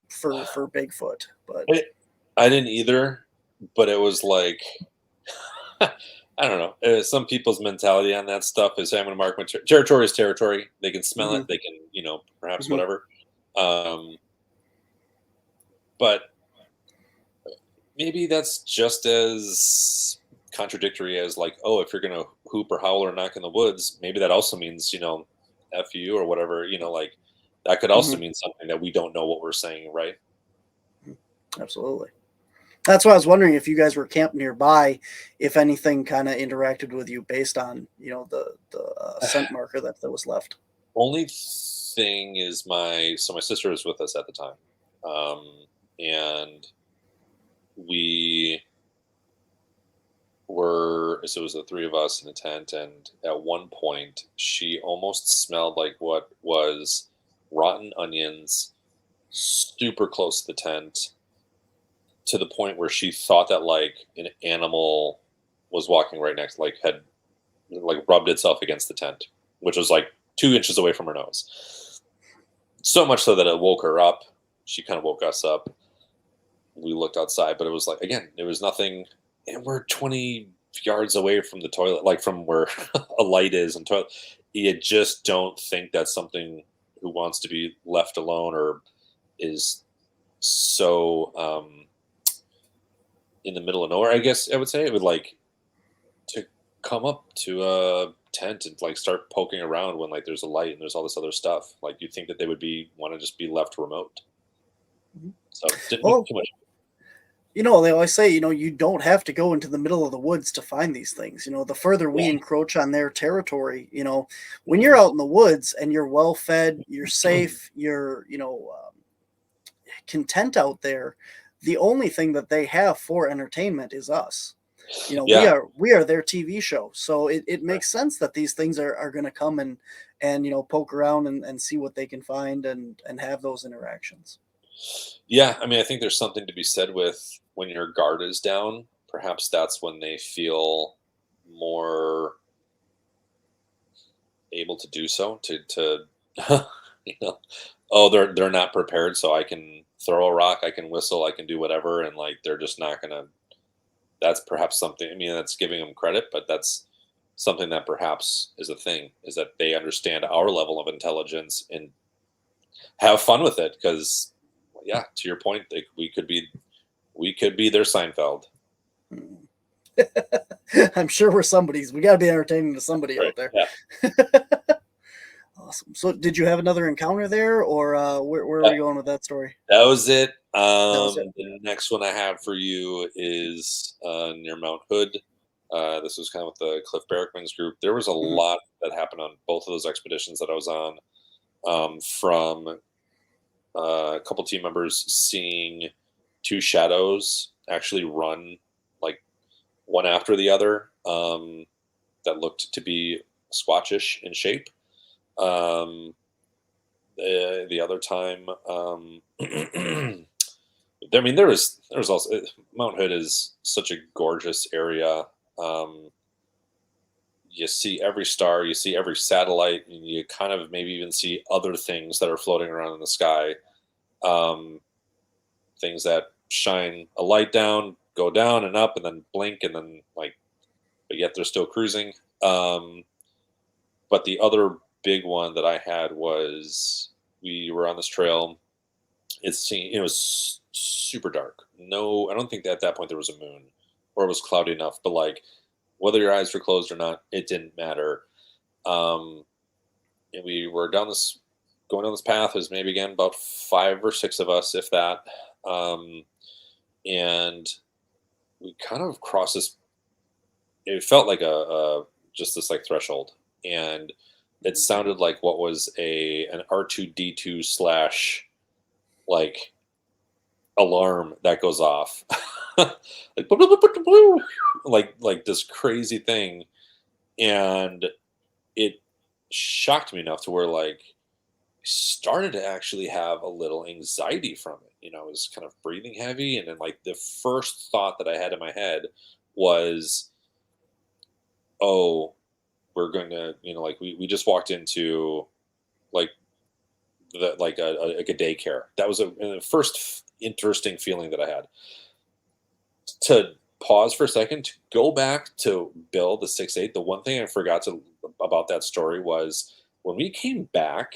for Bigfoot. But I, I didn't either, but it was like I don't know. Some people's mentality on that stuff is, hey, I'm going to mark my territory is territory. They can smell mhm, it. They can, perhaps mhm, whatever. Um, but maybe that's just as contradictory as like, oh, if you're going to hoop or howl or knock in the woods, maybe that also means, F you or whatever, like that could also mhm, mean something that we don't know what we're saying, right? mhm. Absolutely. That's why I was wondering if you guys were camped nearby, if anything kind of interacted with you based on the scent marker that was left. Only thing is my sister was with us at the time. And we so it was the three of us in a tent, and at one point she almost smelled like what was rotten onions super close to the tent, to the point where she thought that like an animal was walking right next, like had like rubbed itself against the tent, which was like 2 inches away from her nose. So much so that it woke her up. She kind of woke us up. We looked outside, but it was like, again, there was nothing, and we're 20 yards away from the toilet, like from where a light is and toilet. You just don't think that's something who wants to be left alone or is so in the middle of nowhere. I guess I would say it would like to come up to a tent and like start poking around when like there's a light and there's all this other stuff. Like you'd think that they would be want to just be left remote. Mhm. So didn't think Well, too much. they always say, you don't have to go into the middle of the woods to find these things. The further we Yeah. encroach on their territory, when you're Mhm. out in the woods and you're well fed, you're safe, you're, content out there, the only thing that they have for entertainment is us. We Yeah. are their TV show. So it makes sense that these things are going to come and poke around and see what they can find and have those interactions. Yeah, I mean, I think there's something to be said with when your guard is down. Perhaps that's when they feel more able to do so. To you know, oh, they're not prepared, so I can throw a rock, I can whistle, I can do whatever, and like they're just not gonna. That's perhaps something. I mean, that's giving them credit, but that's something that perhaps is a thing. Is that they understand our level of intelligence and have fun with it? Because, yeah, to your point, we could be their Seinfeld. Mm. I'm sure we're somebody's. We got to be entertaining to somebody Right. out there. Yeah. Awesome. So, did you have another encounter there, or where are That, we going with that story? that was it. That was it. The next one I have for you is near Mount Hood. This was kind of with the Cliff Barrickman's group. There was a Mhm. lot that happened on both of those expeditions that I was on. From a couple team members seeing two shadows actually run like one after the other, that looked to be squatchish in shape. The other time, I mean, there was also Mount Hood is such a gorgeous area. Um, you see every star, you see every satellite, and you kind of maybe even see other things that are floating around in the sky. Um, Things that shine a light down, go down and up, and then blink, and then like, but yet they're still cruising. Um, but the other big one that I had was we were on this trail. It was super dark. No, I don't think that at that point there was a moon, or it was cloudy enough. But like, whether your eyes were closed or not, it didn't matter. Um, and we were going down this path. There's maybe again about 5 or 6 of us, if that. Um, and we kind of crossed this it felt like a just this like threshold, and it sounded like what was a an R2D2 slash like alarm that goes off, like "Boop, boop, boop, boop, boop," like this crazy thing, and it shocked me enough to where like started to actually have a little anxiety from it. I was kind of breathing heavy, and then like the first thought that I had in my head was, "Oh, we're going to," like we just walked into like like like a daycare. That was the first interesting feeling that I had. To pause for a second, to go back to Bill the 6'8", the one thing I forgot to about that story was when we came back.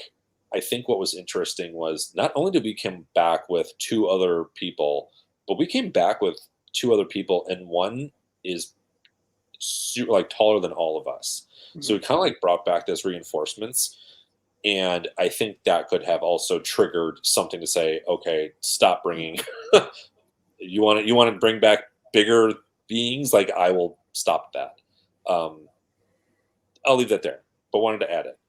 I think what was interesting was not only did we come back with two other people, but we came back with two other people, and one is like taller than all of us. So Mhm. we kind of like brought back those reinforcements, and I think that could have also triggered something to say, okay, stop bringing. You want to bring back bigger beings, like I will stop that. um I'll leave that there, but wanted to add it.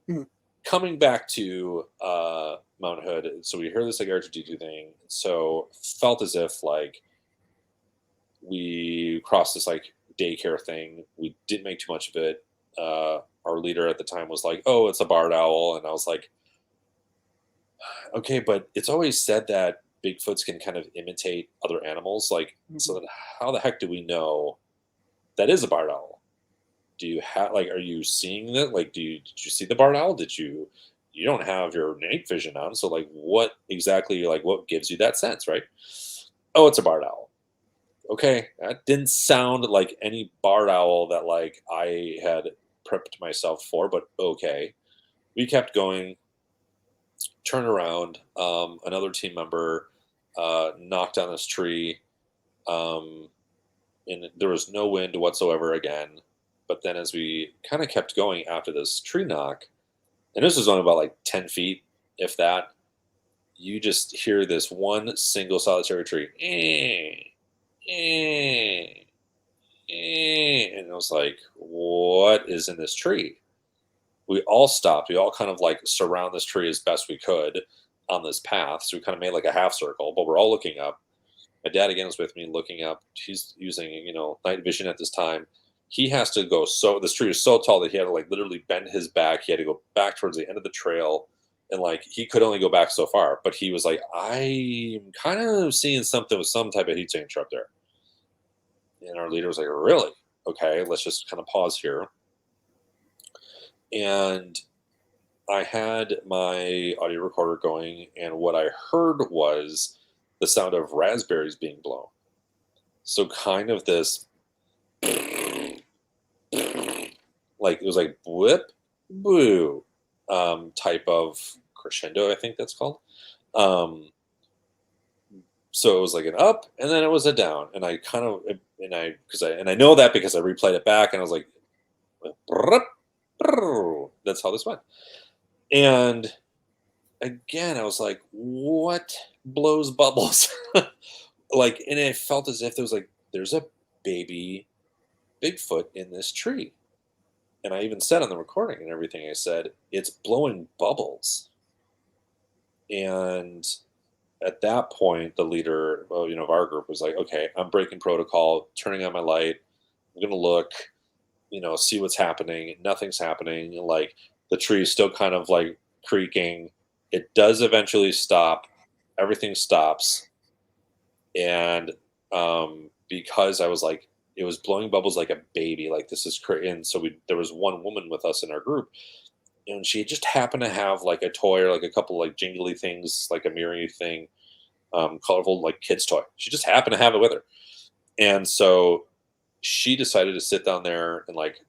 Mhm. Coming back to Mount Hood, so we heard this like R2D2 thing, so felt as if like we crossed this like daycare thing. We didn't make too much of it. Our leader at the time was like, "Oh, it's a barred owl," and I was like, "Okay, but it's always said that Bigfoots can kind of imitate other animals. Like, so Mhm. then how the heck do we know that is a barred owl? Do you have like, are you seeing that? Like, did you see the barred owl? Did you don't have your night vision on, so like, what exactly like what gives you that sense, right? Oh, it's a barred owl. Okay, that didn't sound like any barred owl that like I had prepped myself for, but okay. We kept going, turn around. Another team member knocked on this tree, um, and there was no wind whatsoever again. But then, as we kind of kept going after this tree knock, and this was only about like 10 feet, if that, you just hear this one single solitary tree. Eh, and I was like, what is in this tree? We all stopped. We all kind of like surround this tree as best we could on this path. So we kind of made like a half circle, but we're all looking up. My dad again was with me looking up. He's using, night vision at this time. He has to go, so this tree is so tall that he had to like literally bend his back. He had to go back towards the end of the trail. And like he could only go back so far. But he was like, I'm kind of seeing something with some type of heat signature up there. And our leader was like, really? Okay, let's just kind of pause here. And I had my audio recorder going, and what I heard was the sound of raspberries being blown. So, kind of this, like, it was like whip, boo, type of crescendo, I think that's called. Um, so it was like an up, and then it was a down, and I kind of, and I know that because I replayed it back, and I was like, that's how this went. And again, I was like, what blows bubbles? Like, and it felt as if there was like, there's a baby Bigfoot in this tree. And I even said on the recording and everything, I said, it's blowing bubbles. And at that point, the leader, well, of our group was like, okay, I'm breaking protocol, turning on my light. I'm going to look, see what's happening. Nothing's happening. Like the tree is still kind of like creaking. It does eventually stop. Everything stops. And because I was like, it was blowing bubbles like a baby, like this is crazy. And so there was one woman with us in our group, and she just happened to have like a toy or like a couple like jingly things, like a mirrory thing, colorful like kids toy. She just happened to have it with her, and so she decided to sit down there and like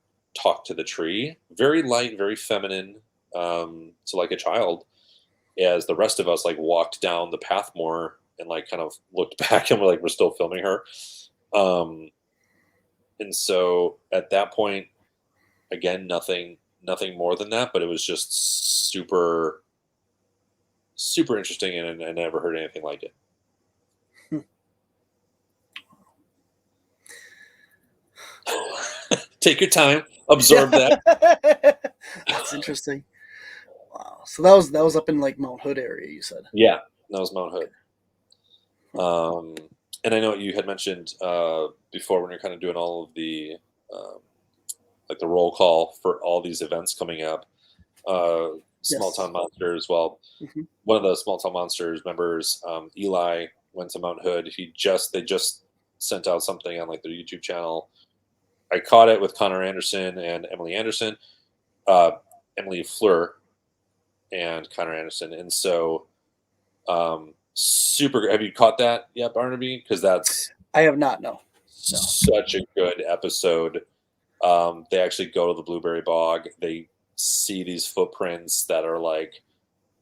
talk to the tree, very light, very feminine, to like a child, as the rest of us like walked down the path more and like kind of looked back and we're still filming her. Um, and so at that point, again, nothing more than that, but it was just super, super interesting, and I never heard anything like it. Take your time, absorb that. That's interesting. Wow. So that was up in like Mount Hood area, you said. Yeah, that was Mount Hood. Okay. And I know you had mentioned before when you're kind of doing all of the um, like the roll call for all these events coming up. Small Yes. Town Monsters. Well, Hmm. one of the Small Town Monsters members, Eli, went to Mount Hood. They just sent out something on like their YouTube channel. I caught it with Connor Anderson and Emily Anderson, uh, Emily Fleur and Connor Anderson, and so super. Have you caught that yet, Barnaby? Because that's I have not. No. No. such a good episode. They actually go to the blueberry bog. They see these footprints that are like,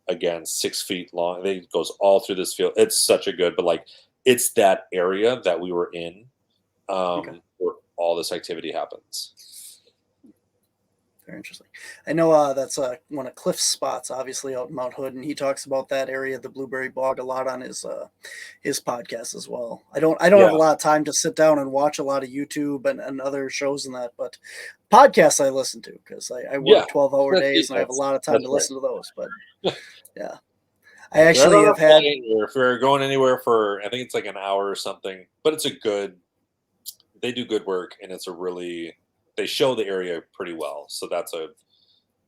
again, 6 feet long. It goes all through this field. It's such a good, but like it's that area that we were in Okay. where all this activity happens. Very interesting. I know that's one of Cliff's spots, obviously out in Mount Hood, and he talks about that area, the Blueberry Bog, a lot on his podcast as well. I don't have Yeah, a lot of time to sit down and watch a lot of YouTube and other shows and that, but podcasts I listen to because I yeah. work 12-hour days and I have a That's lot of time that's to right. listen to those. But yeah, I If you're ever actually on have a had. plane or if you're going anywhere for, I think it's like an hour or something, but it's a good, they do good work and they show the area pretty well. So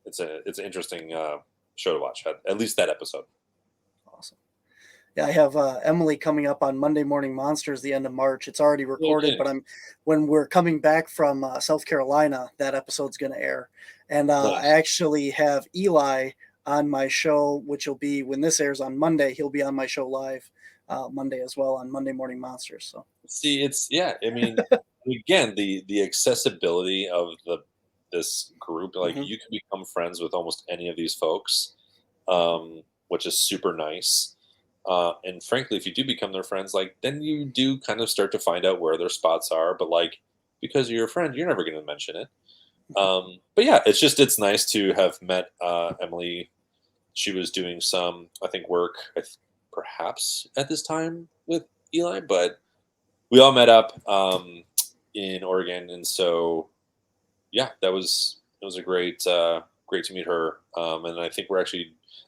it's an interesting show to watch, at least that episode. Awesome. Yeah, I have Emily coming up on Monday Morning Monsters the end of March. It's already recorded, Okay. but when we're coming back from South Carolina, that episode's going to air. And I Nice. actually have Eli on my show, which will be when this airs on Monday. He'll be on my show live Monday as well on Monday Morning Monsters. So See, yeah, I mean, again, the accessibility of this group, like mhm. you can become friends with almost any of these folks, which is super nice. And frankly, if you do become their friends, like then you do kind of start to find out where their spots are. But like because you're your friend, you're never going to mention it. But yeah, it's nice to have met Emily. She was doing some, I think, work perhaps at this time with Eli, but we all met up in Oregon, and so yeah, it was a great to meet her. And I think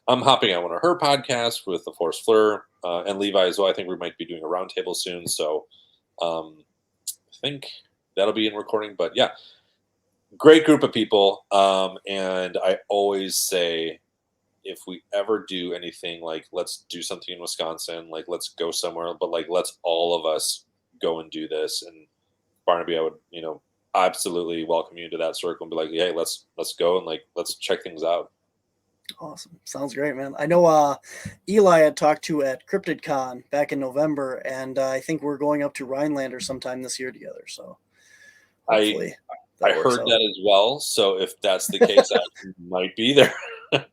I'm hopping on one of her podcasts with the Force Fleur and Levi as well. I think we might be doing a roundtable soon, so I think that'll be in recording. But yeah, great group of people, and I always say, if we ever do anything, like let's do something in Wisconsin, like let's go somewhere, but like let's all of us go and do this. And Barnaby, I would, absolutely welcome you into that circle and be like, hey, let's go and like let's check things out. Awesome. Sounds great, man. I know Eli had talked to at CryptidCon back in November, and I think we're going up to Rhinelander sometime this year together. So I hopefully I that works heard out. that as well. So if that's the case, I might be there.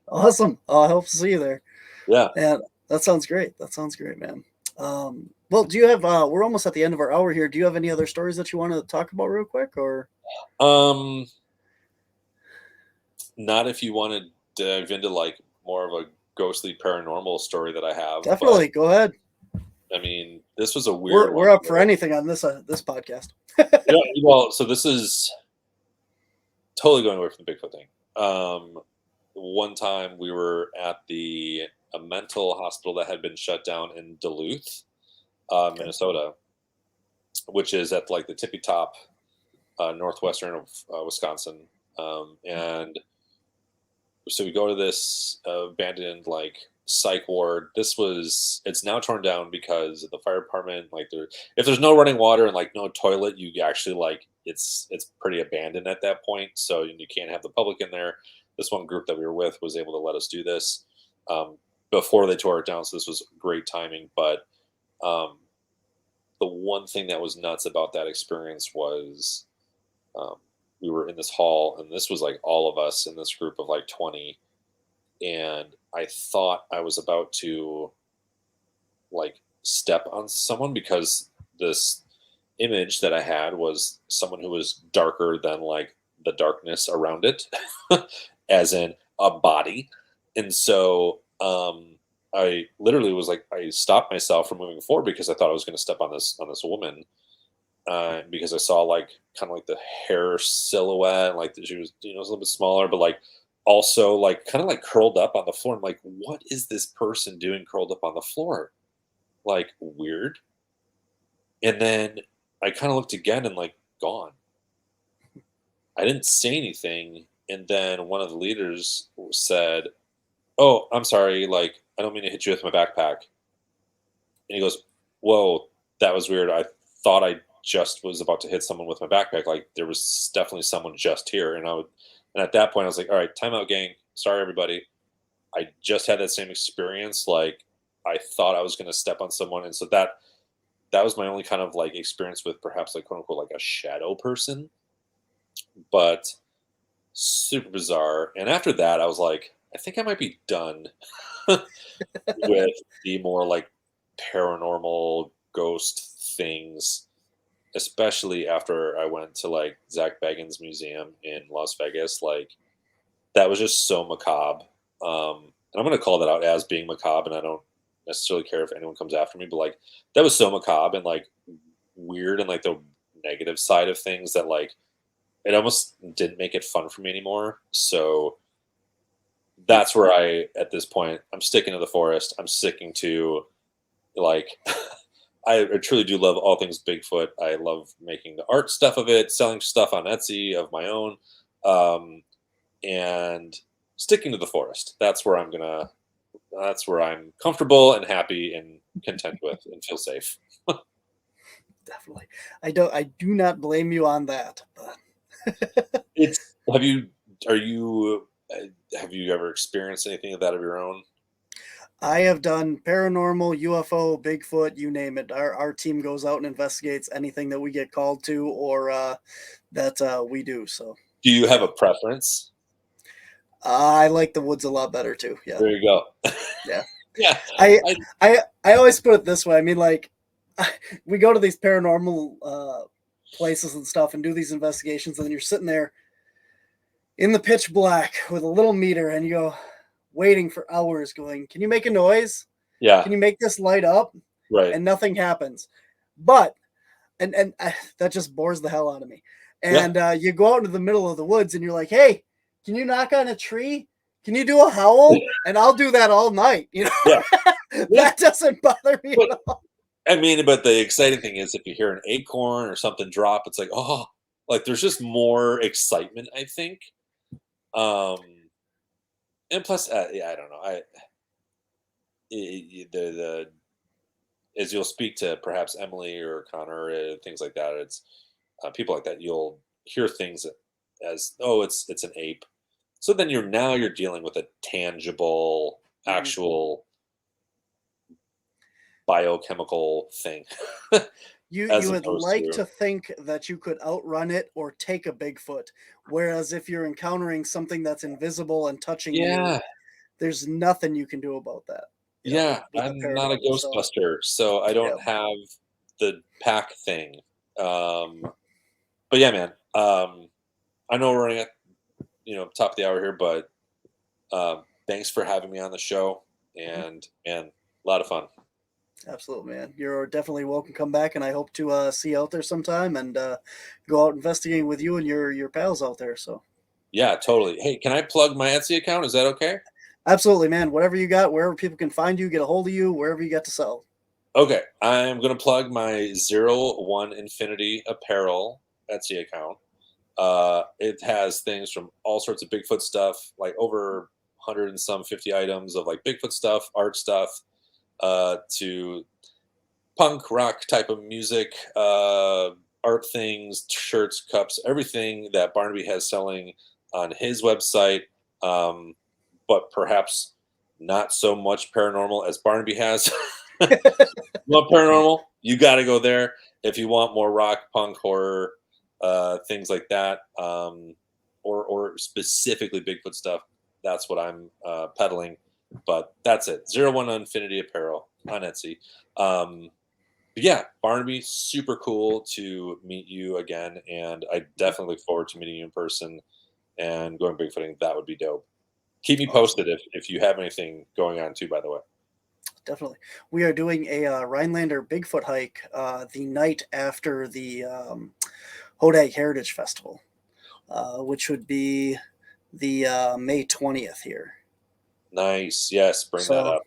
Awesome. I hope to see you there. Yeah. And that sounds great. That sounds great, man. Well, do you have we're almost at the end of our hour here. Do you have any other stories that you want to talk about real quick or Um, Not if you want to dive into like more of a ghostly paranormal story that I have, but definitely go ahead. I mean, this was a We're weird we're one. up for anything on this podcast. Yeah, well, so this is totally going away from the Bigfoot thing. One time we were at a mental hospital that had been shut down in Duluth, Okay. Minnesota, which is at like the tippy top northwestern of Wisconsin. And so we go to this abandoned like psych ward. It's now torn down because the fire department, like if there's no running water and like no toilet, you actually like it's pretty abandoned at that point. So you can't have the public in there. This one group that we were with was able to let us do this um, before they tore it down. So this was great timing. But um, the one thing that was nuts about that experience was um, we were in this hall, and this was like all of us in this group of like 20. And I thought I was about to like step on someone because this image that I had was someone who was darker than like the darkness around it, as in a body. And so I literally was like, I stopped myself from moving forward because I thought I was going to step on this woman. because I saw like kind of like the hair silhouette, like she was, a little bit smaller, but like also like kind of like curled up on the floor. I'm like, what is this person doing curled up on the floor? Like weird. And then I kind of looked again and like gone. I didn't say anything. And then one of the leaders said, "Oh, I'm sorry. Like, I don't mean to hit you with my backpack." And he goes, "Whoa, that was weird. I thought I just was about to hit someone with my backpack. Like, there was definitely someone just here." And at that point, I was like, "All right, timeout, gang. Sorry, everybody. I just had that same experience. Like, I thought I was going to step on someone." And so that was my only kind of like experience with perhaps like quote unquote like a shadow person, but super bizarre. And after that, I was like, I think I might be done with the more like paranormal ghost things, especially after I went to like Zach Bagans Museum in Las Vegas. Like that was just so macabre. And I'm going to call that out as being macabre, and I don't necessarily care if anyone comes after me, but like that was so macabre and like weird and like the negative side of things that like it almost didn't make it fun for me anymore. So that's where at this point, I'm sticking to the forest. I'm sticking to like, I truly do love all things Bigfoot. I love making the art stuff of it, selling stuff on Etsy of my own, and sticking to the forest. That's where I'm comfortable and happy and content with and feel safe. Definitely. I do not blame you on that. But It's, have you, are you, have you ever experienced anything of that of your own? I have done paranormal, UFO, Bigfoot, you name it. Our team goes out and investigates anything that we get called to or that we do. So Do you have yeah, a preference? I like the woods a lot better too. Yeah, There you go. yeah. Yeah. I I, I always put it this way. I mean, like we go to these paranormal places and stuff and do these investigations, and then you're sitting there in the pitch black with a little meter, and you go waiting for hours, going, "Can you make a noise? yeah. Can you make this light up?" Right. And nothing happens. But that just bores the hell out of me. Yeah. And you go out into the middle of the woods, and you're like, "Hey, can you knock on a tree? Can you do a howl?" And I'll do that all night. You Yeah. know, Yeah. that doesn't bother me But at all. I mean, but the exciting thing is if you hear an acorn or something drop, it's like, oh, like there's just more excitement, I think. Um, and plus, yeah, I don't know. The as you'll speak to perhaps Emily or Connor, things like that. It's people like that. You'll hear things as, oh, it's an ape. So then you're dealing with a tangible, Mhm. actual biochemical thing, You as would opposed like to to think that you could outrun it or take a Bigfoot, whereas if you're encountering something that's invisible and touching you, yeah. there's nothing you can do about that. You know, Yeah, with the I'm not a paranormal. So Ghostbuster, so I yeah, don't have the pack thing. Um, but yeah, man. I know we're running at top of the hour here, but thanks for having me on the show, mhm, and a lot of fun. absolutely, man. You're definitely welcome. To come back, and I hope to see you out there sometime and go out investigating with you and your pals out there. So Yeah, totally. Hey, can I plug my Etsy account? Is that okay? absolutely, man. Whatever you got, wherever people can find you, get a hold of you, wherever you got to sell. Okay, I'm gonna plug my 01 Infinity Apparel Etsy account. It has things from all sorts of Bigfoot stuff, like over 100 and some 50 items of like Bigfoot stuff, art stuff, to punk rock type of music, art things, shirts, cups, everything that Barnaby has selling on his website, but perhaps not so much paranormal as Barnaby has. Want paranormal? You got to go there. If you want more rock, punk, horror, things like that, or specifically Bigfoot stuff, that's what I'm peddling. But that's it. 01 Infinity Apparel on Etsy. But yeah, Barnaby, super cool to meet you again, and I definitely look forward to meeting you in person and going Bigfooting. That would be dope. Keep me Awesome. posted if you have anything going on too. By the way. definitely. We are doing a Rhinelander Bigfoot hike the night after the Hodag Heritage Festival, which would be the May 20th here. Nice. Yes, bring that So, up.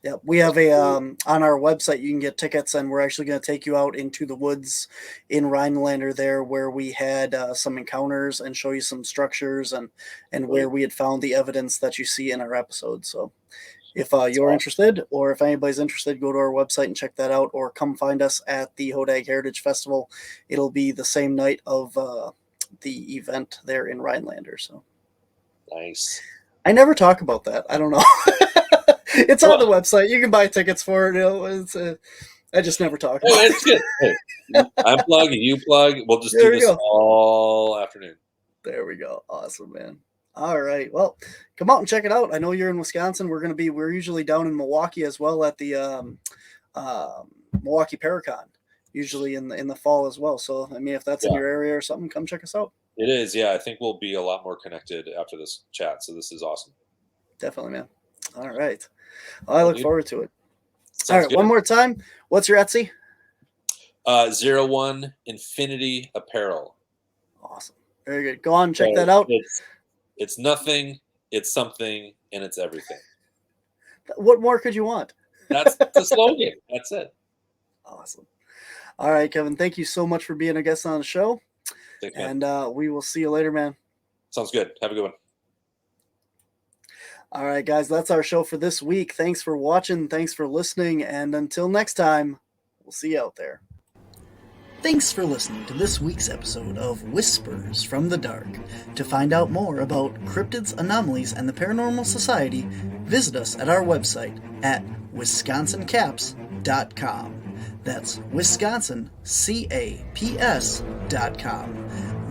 yeah, we have a on our website. You can get tickets, and we're actually going to take you out into the woods in Rhinelander there, where we had some encounters, and show you some structures and where we had found the evidence that you see in our episode. So, if you're interested, or if anybody's interested, go to our website and check that out, or come find us at the Hodag Heritage Festival. It'll be the same night of the event there in Rhinelander. So Nice. I never talk about that. I don't know. It's on the website. You can buy tickets for it. You know, I just never talk about it. It's good. Hey, I'm plugging, you plug. We'll just do this all afternoon. There we go. Awesome, man. All right. Well, come out and check it out. I know you're in Wisconsin. We're usually down in Milwaukee as well at the Milwaukee Paracon, usually in the fall as well. So, I mean, if that's in your area or something, come check us out. It is. Yeah. I think we'll be a lot more connected after this chat. So this is awesome. Definitely, man. All right. Well, I look forward to it. Sounds all right. good. One more time. What's your Etsy? 01 Infinity Apparel. Awesome. Very good. Go on and check that out. It's nothing, it's something, and it's everything. What more could you want? That's the slogan. That's it. Awesome. All right, Kevin. Thank you so much for being a guest on the show. Thanks, man. And we will see you later, man. Sounds good. Have a good one. All right, guys. That's our show for this week. Thanks for watching. Thanks for listening. And until next time, we'll see you out there. Thanks for listening to this week's episode of Whispers from the Dark. To find out more about cryptids, anomalies, and the Paranormal Society, visit us at our website at wisconsincaps.com. That's wisconsincaps.com.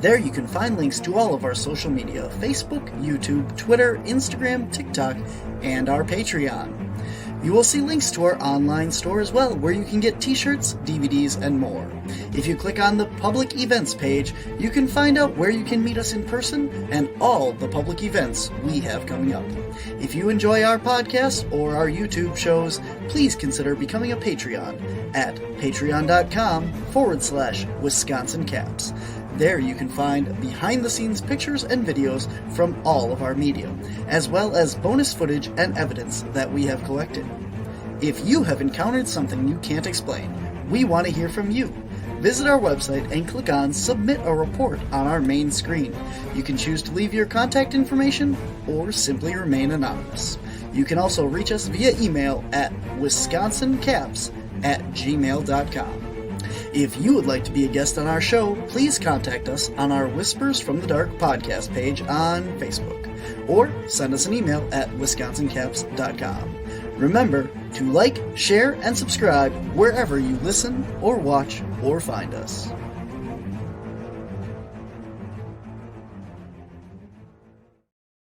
There you can find links to all of our social media: Facebook, YouTube, Twitter, Instagram, TikTok, and our Patreon. You will see links to our online store as well, where you can get t-shirts, DVDs, and more. If you click on the public events page, you can find out where you can meet us in person and all the public events we have coming up. If you enjoy our podcast or our YouTube shows, please consider becoming a Patreon at patreon.com/WisconsinCaps. There you can find behind-the-scenes pictures and videos from all of our media, as well as bonus footage and evidence that we have collected. If you have encountered something you can't explain, we want to hear from you. Visit our website and click on Submit a Report on our main screen. You can choose to leave your contact information or simply remain anonymous. You can also reach us via email at wisconsincaps@gmail.com. If you would like to be a guest on our show, please contact us on our Whispers from the Dark podcast page on Facebook, or send us an email at wisconsincaps.com. Remember to like, share, and subscribe wherever you listen or watch or find us.